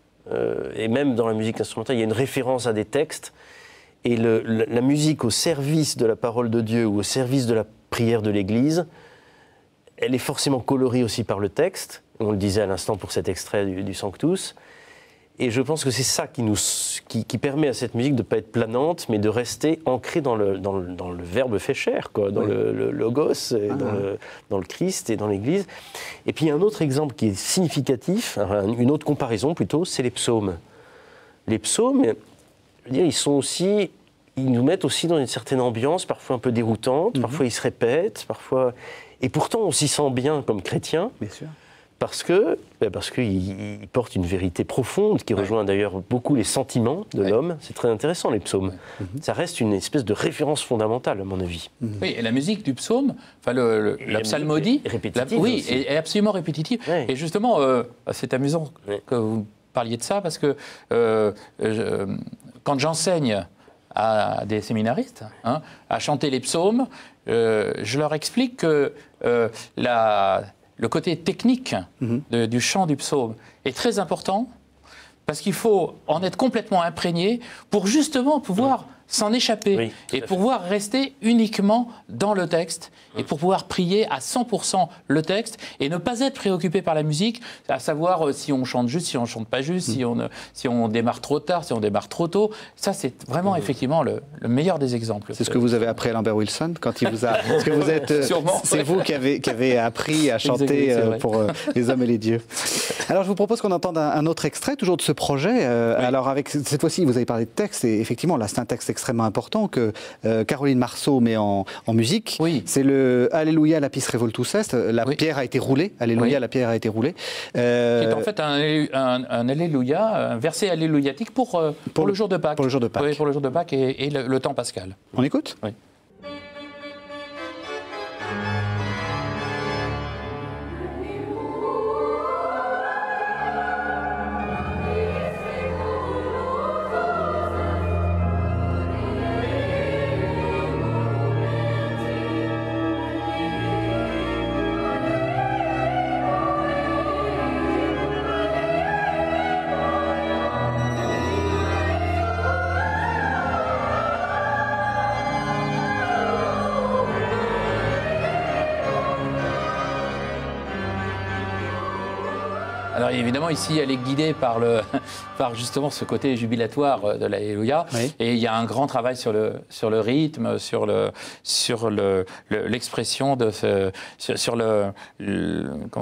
Et même dans la musique instrumentale, il y a une référence à des textes. Et la musique au service de la parole de Dieu ou au service de la prière de l'Église, elle est forcément colorée aussi par le texte. On le disait à l'instant pour cet extrait du Sanctus. Et je pense que c'est ça qui permet à cette musique de ne pas être planante, mais de rester ancrée dans le verbe fait chair, quoi, dans le logos, et dans le Christ et dans l'Église. Et puis il y a un autre exemple qui est significatif, une autre comparaison plutôt, c'est les psaumes. Les psaumes, je veux dire, ils nous mettent aussi dans une certaine ambiance, parfois un peu déroutante, parfois ils se répètent, parfois... Et pourtant on s'y sent bien comme chrétien. Bien sûr. Parce qu'il porte une vérité profonde qui rejoint d'ailleurs beaucoup les sentiments de l'homme. C'est très intéressant, les psaumes. Ça reste une espèce de référence fondamentale, à mon avis. Oui, et la musique du psaume, enfin la psalmodie, est absolument répétitive. Ouais. Et justement, c'est amusant que vous parliez de ça, parce que quand j'enseigne à des séminaristes à chanter les psaumes, je leur explique que le côté technique du chant du psaume est très important, parce qu'il faut en être complètement imprégné pour justement pouvoir s'en échapper et pouvoir rester uniquement dans le texte et pour pouvoir prier à 100% le texte et ne pas être préoccupé par la musique, à savoir si on chante juste, si on chante pas juste, si on démarre trop tard, si on démarre trop tôt. Ça, c'est vraiment effectivement le meilleur des exemples. C'est ce que vous avez appris à Lambert Wilson quand il vous a... Parce que vous êtes... c'est vous qui avez appris à chanter pour les hommes et les dieux. Alors, je vous propose qu'on entende un autre extrait, toujours de ce projet. Alors, avec cette fois-ci, vous avez parlé de texte, et effectivement, là, c'est un texte extrêmement important que Caroline Marceau met en musique. Oui. C'est le Alléluia lapis revoltus est. La pierre a été roulée. Alléluia, la pierre a été roulée. Qui est en fait un Alléluia, un verset alléluiatique pour le jour de Pâques. Pour le jour de Pâques. Oui, pour le jour de Pâques et le temps pascal. On écoute ? Oui. Alors évidemment, ici, elle est guidée par justement ce côté jubilatoire de l'Alléluia. Oui. Et il y a un grand travail sur le rythme, sur l'expression sur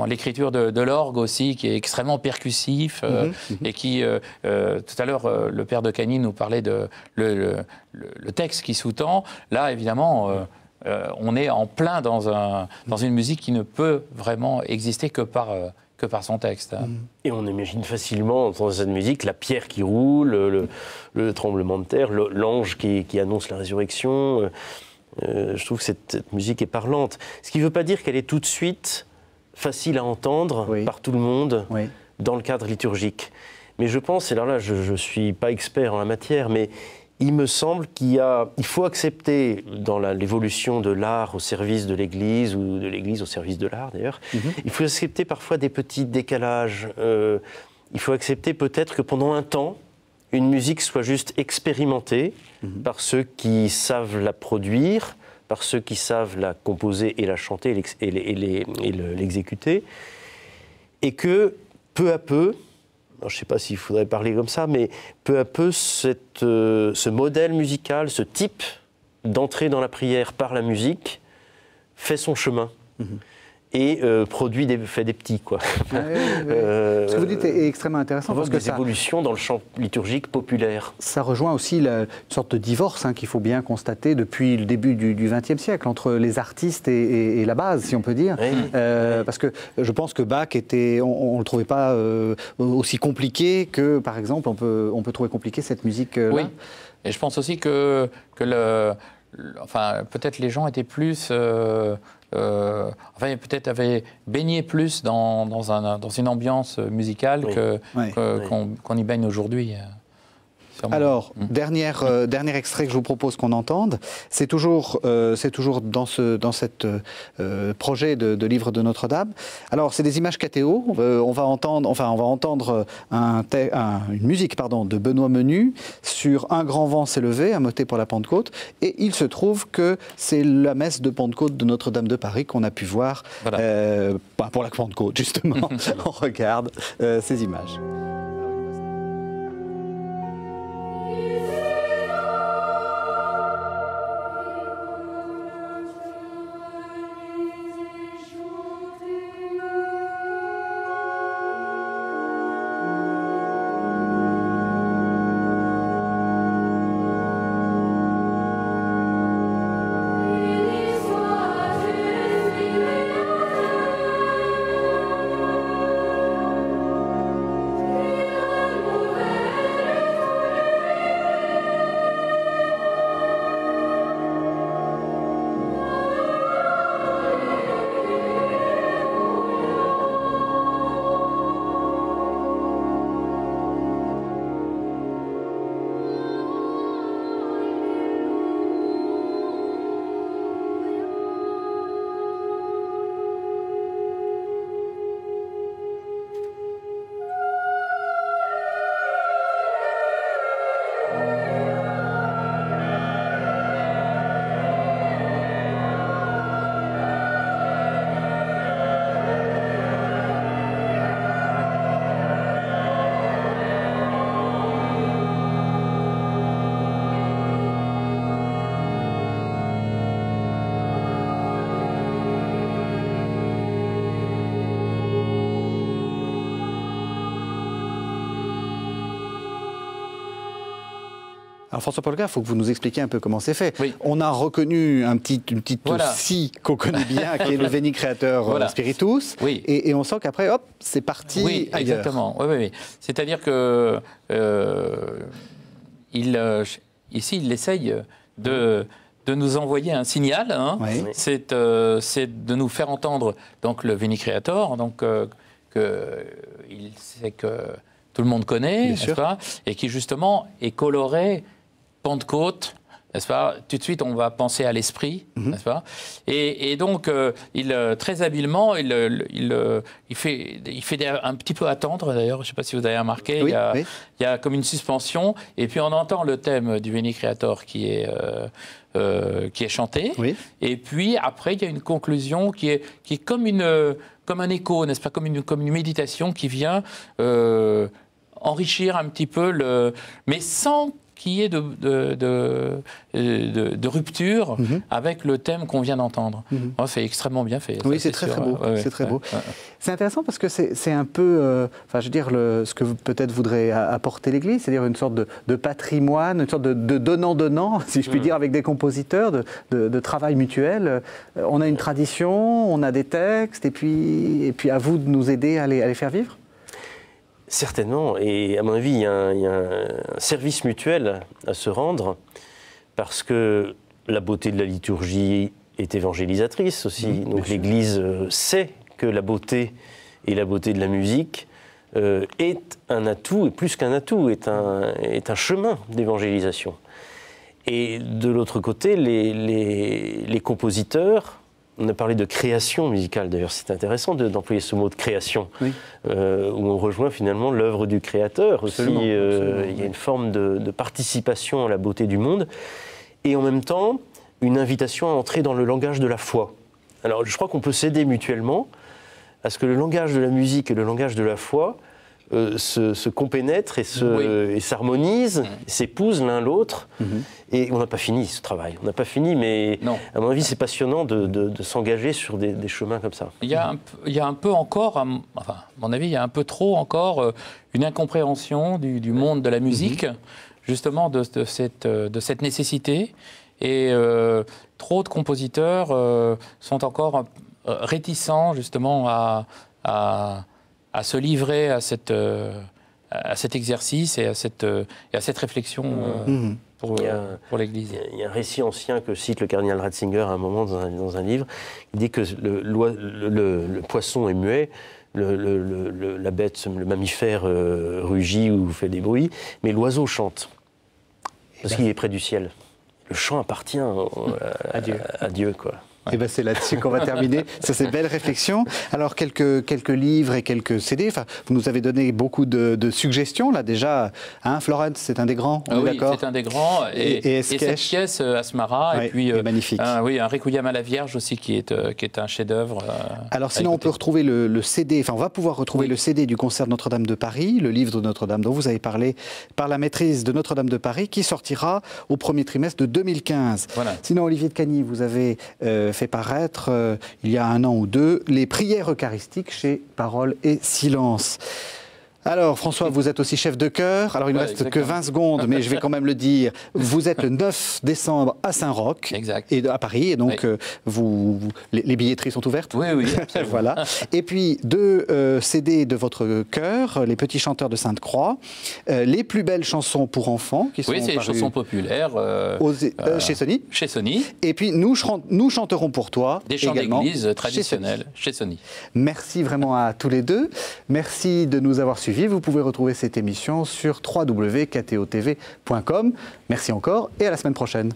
l'écriture de l'orgue aussi, qui est extrêmement percussif et qui, tout à l'heure, le père de Cagny nous parlait de le texte qui sous-tend. Là, évidemment, on est en plein dans une musique qui ne peut vraiment exister que par son texte. Et on imagine facilement dans cette musique la pierre qui roule, le tremblement de terre, l'ange qui annonce la résurrection. Je trouve que cette musique est parlante. Ce qui ne veut pas dire qu'elle est tout de suite facile à entendre par tout le monde dans le cadre liturgique. Mais je pense, et alors là je ne suis pas expert en la matière, mais il me semble qu'il faut accepter dans l'évolution de l'art au service de l'Église, ou de l'Église au service de l'art d'ailleurs, il faut accepter parfois des petits décalages. Il faut accepter peut-être que pendant un temps, une musique soit juste expérimentée par ceux qui savent la produire, par ceux qui savent la composer et la chanter et l'exécuter, et que peu à peu, je ne sais pas s'il faudrait parler comme ça, mais peu à peu, ce modèle musical, ce type d'entrée dans la prière par la musique, fait son chemin. Et fait des petits, quoi. Ce que vous dites est extrêmement intéressant. Parce que des évolutions dans le chant liturgique populaire. Ça rejoint aussi une sorte de divorce qu'il faut bien constater depuis le début du XXe siècle entre les artistes et la base, si on peut dire. Parce que je pense que Bach on ne le trouvait pas aussi compliqué que, par exemple, on peut trouver compliqué cette musique-là. Oui, et je pense aussi que peut-être les gens étaient plus... peut-être avaient baigné plus dans une ambiance musicale qu'on y baigne aujourd'hui. Alors, dernier extrait que je vous propose qu'on entende, c'est toujours dans cette projet de livre de Notre-Dame. Alors, c'est des images KTO. On va entendre une musique de Benoît Menu sur Un grand vent s'est levé, un motet pour la Pentecôte. Et il se trouve que c'est la messe de Pentecôte de Notre-Dame de Paris qu'on a pu voir pour la Pentecôte, justement. On regarde ces images. Alors François Polgar, il faut que vous nous expliquiez un peu comment c'est fait. Oui. On a reconnu une petite scie qu'on connaît bien, qui est le Veni Creator Spiritus, oui. et on sent qu'après, hop, c'est parti oui, ailleurs. Exactement. Oui. C'est-à-dire que ici, il essaye de nous envoyer un signal. Hein. Oui. C'est de nous faire entendre donc le Veni Creator, donc il sait que tout le monde connaît, n'est-ce pas, et qui justement est coloré Pentecôte. N'est-ce pas? Tout de suite, on va penser à l'esprit, n'est-ce pas? Et donc, très habilement, il fait un petit peu attendre, d'ailleurs, je ne sais pas si vous avez remarqué, oui, il y a comme une suspension, et puis on entend le thème du Veni Creator qui est chanté, oui. Et puis après, il y a une conclusion qui est comme un écho, n'est-ce pas? Comme une méditation qui vient enrichir un petit peu mais sans qu'il y ait de rupture avec le thème qu'on vient d'entendre. C'est extrêmement bien fait. Oui, c'est très beau. C'est très beau. C'est intéressant parce que c'est un peu, je veux dire, ce que peut-être voudrait apporter l'Église, c'est-à-dire une sorte de patrimoine, une sorte de donnant-donnant, si je puis dire, avec des compositeurs, de travail mutuel. On a une tradition, on a des textes, et puis à vous de nous aider à les faire vivre. Certainement, et à mon avis, il y a un service mutuel à se rendre, parce que la beauté de la liturgie est évangélisatrice aussi. Donc l'Église sait que la beauté et la beauté de la musique est un atout, et plus qu'un atout, est un chemin d'évangélisation. Et de l'autre côté, les compositeurs... On a parlé de création musicale, d'ailleurs c'est intéressant d'employer ce mot de création, oui. Où on rejoint finalement l'œuvre du créateur aussi. Absolument. Il y a une forme de participation à la beauté du monde, et en même temps une invitation à entrer dans le langage de la foi. Alors je crois qu'on peut s'aider mutuellement à ce que le langage de la musique et le langage de la foi se compénètrent et s'harmonisent, s'épousent l'un l'autre. Et on n'a pas fini ce travail. On n'a pas fini, mais non. À mon avis, c'est passionnant de s'engager sur des chemins comme ça. Il y a un peu encore, enfin, à mon avis, il y a un peu trop encore une incompréhension du monde de la musique, justement de cette nécessité. Et trop de compositeurs sont encore réticents, justement, à se livrer à cet exercice et à cette réflection pour l'Église. Il y a un récit ancien que cite le cardinal Ratzinger à un moment dans un livre. Il dit que le poisson est muet, la bête, le mammifère rugit ou fait des bruits, mais l'oiseau chante, parce qu'il est près du ciel. Le chant appartient à Dieu, quoi. Et ben c'est là-dessus qu'on va terminer sur ces belles réflexions. Alors quelques livres et quelques CD. Enfin, vous nous avez donné beaucoup de suggestions là déjà. Hein, Florence, c'est un des grands. On est d'accord. C'est un des grands. Et cette pièce Asmara, et puis magnifique. Un Requiem à la Vierge aussi qui est un chef-d'œuvre. Alors sinon on peut retrouver le CD. Enfin, on va pouvoir retrouver le CD du concert de Notre-Dame de Paris, le livre de Notre-Dame dont vous avez parlé, par la maîtrise de Notre-Dame de Paris, qui sortira au premier trimestre de 2015. Voilà. Sinon, Olivier de Cagny, vous avez fait paraître il y a 1 an ou 2 les prières eucharistiques chez Parole et Silence. Alors François, vous êtes aussi chef de chœur. Alors il ne reste que 20 secondes, mais je vais quand même le dire. Vous êtes le 9 décembre à Saint-Roch et à Paris, et donc les billetteries sont ouvertes. Oui. Voilà. Et puis 2 CD de votre chœur, les Petits Chanteurs de Sainte-Croix, les plus belles chansons pour enfants qui sont c'est les chansons populaires chez Sony. Chez Sony. Et puis nous chanterons pour toi. Des chants d'église traditionnels chez Sony. Merci vraiment à tous les deux. Merci de nous avoir suivis. Vous pouvez retrouver cette émission sur www.ktotv.com. Merci encore et à la semaine prochaine.